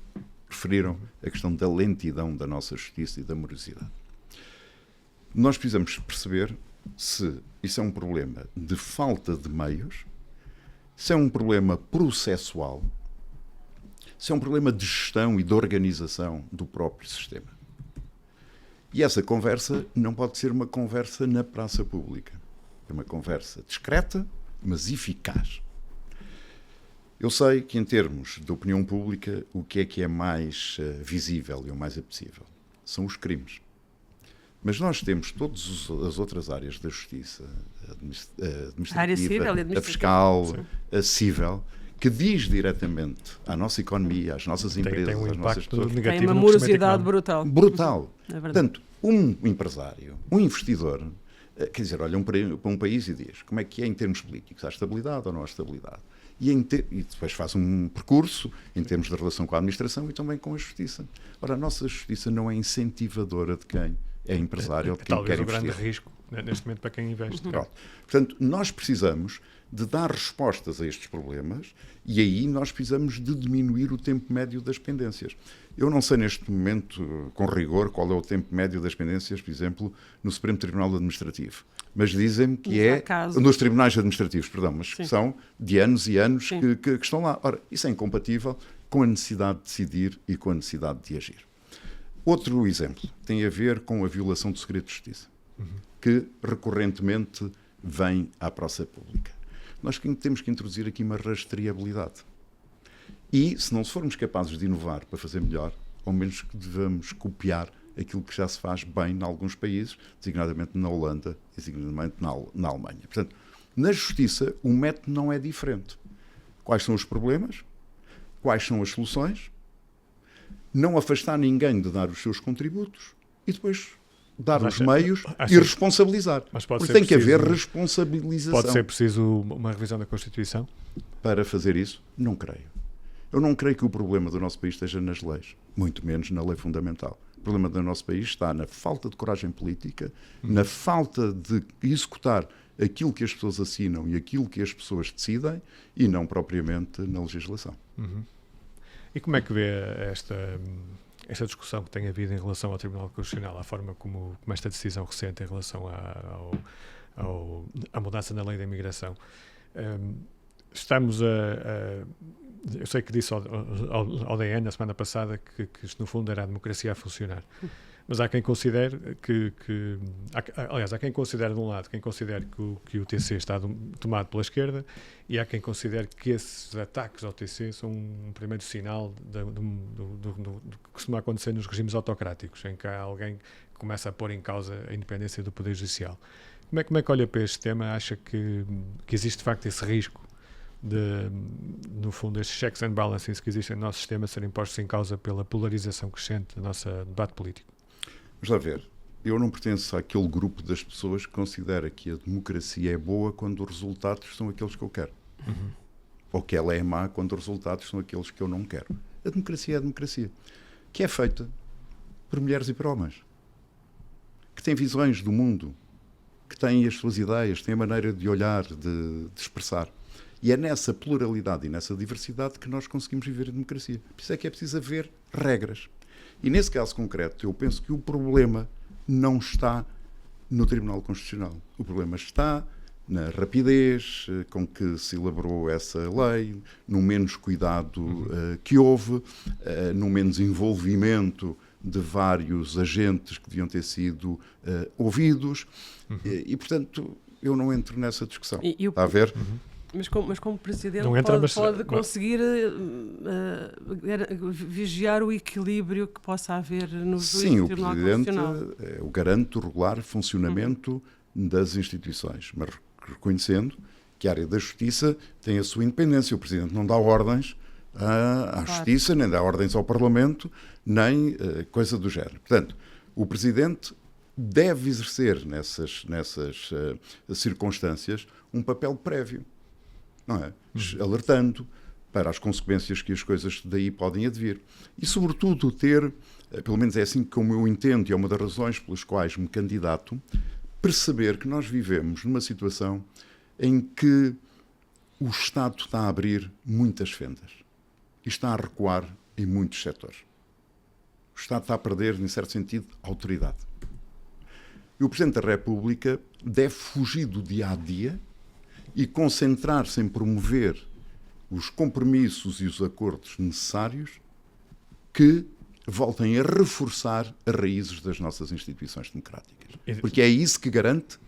Referiram a questão da lentidão da nossa justiça e da morosidade. Nós precisamos perceber se isso é um problema de falta de meios, se é um problema processual, se é um problema de gestão e de organização do próprio sistema. E essa conversa não pode ser uma conversa na praça pública. É uma conversa discreta, mas eficaz. Eu sei que, em termos de opinião pública, o que é mais visível e o mais apetecível são os crimes. Mas nós temos todas as outras áreas da justiça, a administrativa, a fiscal, sim, a civil, que diz diretamente à nossa economia, às nossas empresas, tem um às nossas pessoas. Tem uma morosidade brutal. Brutal. É. Portanto, um empresário, um investidor, quer dizer, olha para um país e diz como é que é em termos políticos, há estabilidade ou não há estabilidade? E depois faz um percurso em termos de relação com a administração e também com a justiça. Ora, a nossa justiça não é incentivadora de quem é empresário ou de quem quer investir. Talvez o grande risco, neste momento, para quem investe. Pronto. Portanto, nós precisamos de dar respostas a estes problemas e aí nós precisamos de diminuir o tempo médio das pendências. Eu não sei neste momento, com rigor, qual é o tempo médio das pendências, por exemplo, no Supremo Tribunal Administrativo. Mas dizem-me que nos tribunais administrativos, mas que são de anos e anos que estão lá. Ora, isso é incompatível com a necessidade de decidir e com a necessidade de agir. Outro exemplo tem a ver com a violação do segredo de justiça, que recorrentemente vem à praça pública. Nós temos que introduzir aqui uma rastreabilidade. E, se não formos capazes de inovar para fazer melhor, ao menos que devemos copiar aquilo que já se faz bem em alguns países, designadamente na Holanda e designadamente na Alemanha. Portanto, na justiça, o método não é diferente. Quais são os problemas? Quais são as soluções? Não afastar ninguém de dar os seus contributos e depois dar os meios e responsabilizar. Porque tem que haver responsabilização. Pode ser preciso uma revisão da Constituição? Para fazer isso, não creio. Eu não creio que o problema do nosso país esteja nas leis, muito menos na lei fundamental. O problema do nosso país está na falta de coragem política, na falta de executar aquilo que as pessoas assinam e aquilo que as pessoas decidem e não propriamente na legislação. E como é que vê esta discussão que tem havido em relação ao Tribunal Constitucional, a forma como esta decisão recente em relação à mudança na lei da imigração? Estamos eu sei que disse ao DN na semana passada que isto no fundo era a democracia a funcionar, mas há quem considere há quem considere de um lado, quem considere que o TC está tomado pela esquerda e há quem considere que esses ataques ao TC são um primeiro sinal do que costuma acontecer nos regimes autocráticos, em que há alguém que começa a pôr em causa a independência do Poder Judicial. Como é que olha para este tema? Acha que existe de facto esse risco no fundo, estes checks and balances que existem no nosso sistema serem postos em causa pela polarização crescente do nosso debate político? Vamos lá ver. eu não pertenço àquele grupo das pessoas que considera que a democracia é boa quando os resultados são aqueles que eu quero. Ou que ela é má quando os resultados são aqueles que eu não quero. A democracia é a democracia. Que é feita por mulheres e por homens. Que têm visões do mundo. Que têm as suas ideias, têm a maneira de olhar, de expressar. E é nessa pluralidade e nessa diversidade que nós conseguimos viver a democracia. Por isso é que é preciso haver regras. E nesse caso concreto, eu penso que o problema não está no Tribunal Constitucional. O problema está na rapidez com que se elaborou essa lei, no menos cuidado que houve, no menos envolvimento de vários agentes que deviam ter sido ouvidos. E, portanto, eu não entro nessa discussão. Está a ver? Mas como Presidente pode conseguir vigiar o equilíbrio que possa haver no Sim, Tribunal Constitucional? Sim, o Presidente é o garante do regular funcionamento das instituições, mas reconhecendo que a área da Justiça tem a sua independência. O Presidente não dá ordens à Justiça, nem dá ordens ao Parlamento, nem coisa do género. Portanto, o Presidente deve exercer nessas circunstâncias um papel prévio. Não é? Alertando para as consequências que as coisas daí podem advir. E, sobretudo, ter, pelo menos é assim como eu entendo, e é uma das razões pelas quais me candidato, perceber que nós vivemos numa situação em que o Estado está a abrir muitas fendas e está a recuar em muitos setores. O Estado está a perder, em certo sentido, autoridade. E o Presidente da República deve fugir do dia-a-dia e concentrar-se em promover os compromissos e os acordos necessários que voltem a reforçar as raízes das nossas instituições democráticas. Porque é isso que garante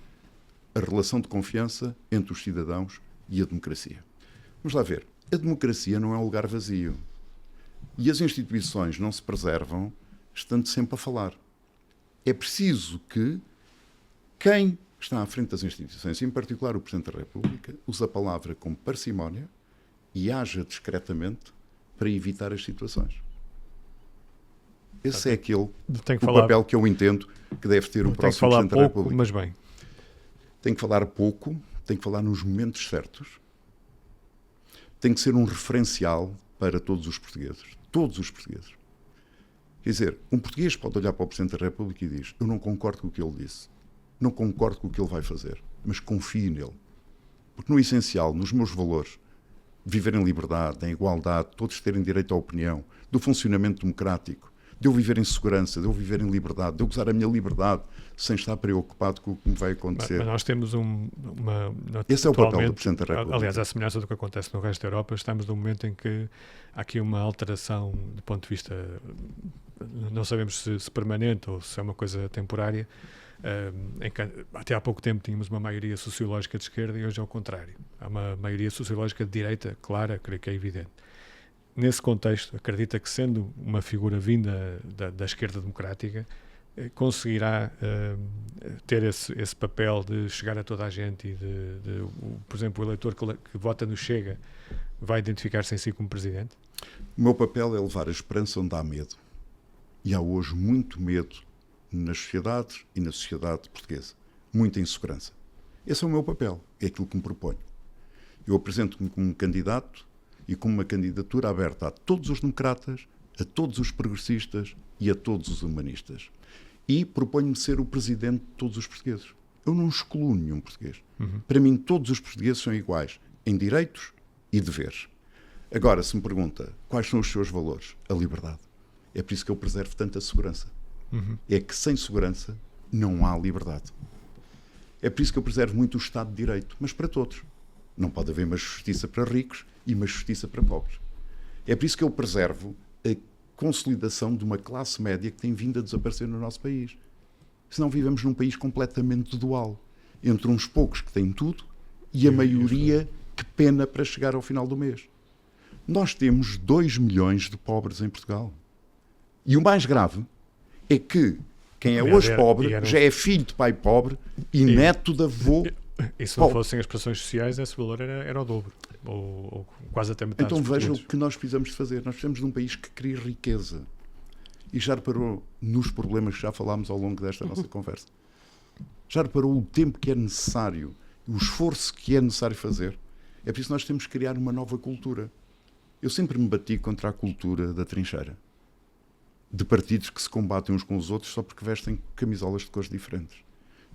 a relação de confiança entre os cidadãos e a democracia. Vamos lá ver. A democracia não é um lugar vazio. E as instituições não se preservam estando sempre a falar. É preciso que quem está à frente das instituições, em particular o Presidente da República, use a palavra com parcimónia e haja discretamente para evitar as situações. Esse é aquele papel que eu entendo que deve ter o próximo Presidente da República. Mas bem. Tem que falar pouco, tem que falar nos momentos certos, tem que ser um referencial para todos os portugueses. Todos os portugueses. Quer dizer, um português pode olhar para o Presidente da República e diz: eu não concordo com o que ele disse. Não concordo com o que ele vai fazer, mas confio nele. Porque no essencial, nos meus valores, viver em liberdade, em igualdade, todos terem direito à opinião, do funcionamento democrático, de eu viver em segurança, de eu viver em liberdade, de eu gozar a minha liberdade sem estar preocupado com o que me vai acontecer. Mas nós temos Esse é o papel do Presidente da República. Aliás, à semelhança do que acontece no resto da Europa, estamos num momento em que há aqui uma alteração do ponto de vista, não sabemos se permanente ou se é uma coisa temporária, em que até há pouco tempo tínhamos uma maioria sociológica de esquerda e hoje é o contrário. Há uma maioria sociológica de direita, clara, creio que é evidente. Nesse contexto, acredita que, sendo uma figura vinda da esquerda democrática, conseguirá ter esse papel de chegar a toda a gente e por exemplo, o eleitor que vota no Chega vai identificar-se em si como Presidente? O meu papel é levar a esperança onde há medo. E há hoje muito medo nas sociedades e na sociedade portuguesa. Muita insegurança. Esse é o meu papel, é aquilo que me proponho. Eu apresento-me como candidato e como uma candidatura aberta a todos os democratas, a todos os progressistas e a todos os humanistas. E proponho-me ser o presidente de todos os portugueses. Eu não excluo nenhum português. Para mim, todos os portugueses são iguais em direitos e deveres. Agora, se me pergunta quais são os seus valores, a liberdade. É por isso que eu preservo tanta segurança. É que sem segurança não há liberdade. É por isso que eu preservo muito o Estado de Direito, mas para todos. Não pode haver uma justiça para ricos e uma justiça para pobres. É por isso que eu preservo a consolidação de uma classe média que tem vindo a desaparecer no nosso país. Senão vivemos num país completamente dual, entre uns poucos que têm tudo e a maioria que pena para chegar ao final do mês. Nós temos 2 milhões de pobres em Portugal. E o mais grave é que quem é hoje pobre já é filho de pai pobre e neto de avô. E se não fossem as pressões sociais, esse valor era o dobro, ou quase até metade. Então veja o que nós precisamos de fazer. Nós precisamos de um país que crie riqueza. E já reparou nos problemas que já falámos ao longo desta nossa conversa? Já reparou o tempo que é necessário, o esforço que é necessário fazer? É por isso que nós temos que criar uma nova cultura. Eu sempre me bati contra a cultura da trincheira, de partidos que se combatem uns com os outros só porque vestem camisolas de cores diferentes.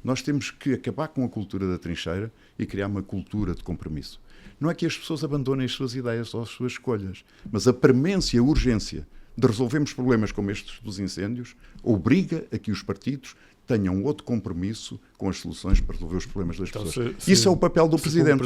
Nós temos que acabar com a cultura da trincheira e criar uma cultura de compromisso. Não é que as pessoas abandonem as suas ideias ou as suas escolhas, mas a premência, a urgência de resolvermos problemas como estes dos incêndios obriga a que os partidos tenham outro compromisso com as soluções para resolver os problemas das pessoas. Isso é o papel do Presidente.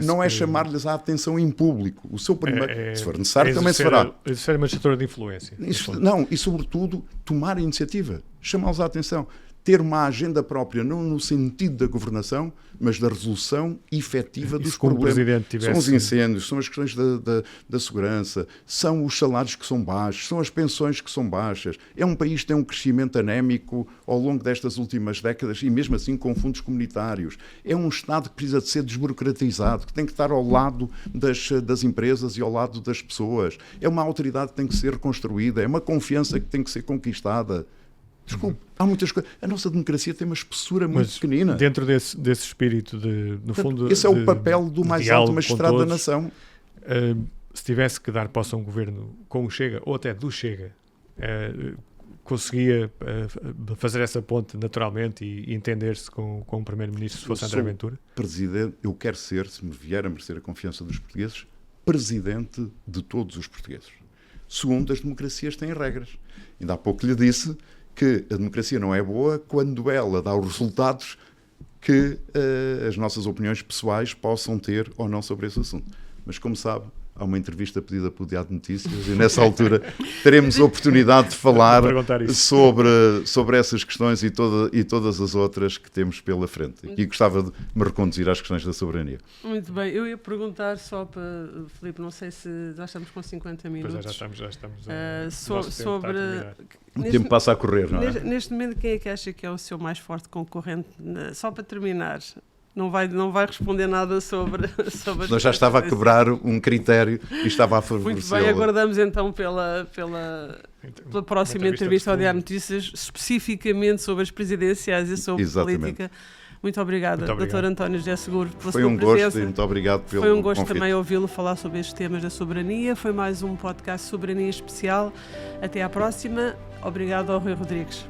Não é chamar-lhes a atenção em público. O seu primeiro, se for necessário, também se fará. Exercer uma gestora de influência. Não, e sobretudo tomar a iniciativa, chamá-los a atenção. Ter uma agenda própria, não no sentido da governação, mas da resolução efetiva dos problemas. São os incêndios, são as questões da segurança, são os salários que são baixos, são as pensões que são baixas. É um país que tem um crescimento anémico ao longo destas últimas décadas e mesmo assim com fundos comunitários. É um Estado que precisa de ser desburocratizado, que tem que estar ao lado das empresas e ao lado das pessoas. É uma autoridade que tem que ser reconstruída, é uma confiança que tem que ser conquistada. Desculpe, há muitas coisas. A nossa democracia tem uma espessura muito pequenina. Dentro desse espírito, no fundo... Esse é o papel do mais alto magistrado da nação. Se tivesse que dar posse a um governo com o Chega, ou até do Chega, conseguia fazer essa ponte naturalmente e entender-se com o Primeiro-Ministro, se fosse André Ventura? Presidente, eu quero ser, se me vier a merecer a confiança dos portugueses, presidente de todos os portugueses. Segundo, as democracias têm regras. Ainda há pouco lhe disse que a democracia não é boa quando ela dá os resultados que as nossas opiniões pessoais possam ter ou não sobre esse assunto. Mas, como sabe, há uma entrevista pedida pelo Diário de Notícias e, nessa altura, teremos a oportunidade de falar sobre essas questões e todas as outras que temos pela frente. E gostava de me reconduzir às questões da soberania. Muito bem. Eu ia perguntar só para Filipe, não sei se já estamos com 50 minutos. Pois já estamos sobre... O tempo passa a correr, não é? Neste momento, quem é que acha que é o seu mais forte concorrente? Só para terminar... Não vai responder nada sobre Nós já estava a quebrar um critério e estava a favorecer. Muito bem, aguardamos então pela próxima entrevista ao Diário de Notícias, especificamente sobre as presidenciais e sobre política. Muito obrigada, Dr. António José Seguro, pela sua presença. Foi um gosto e muito obrigado pelo convite. Foi um gosto também ouvi-lo falar sobre estes temas da soberania. Foi mais um podcast Soberania Especial. Até à próxima. Obrigado ao Rui Rodrigues.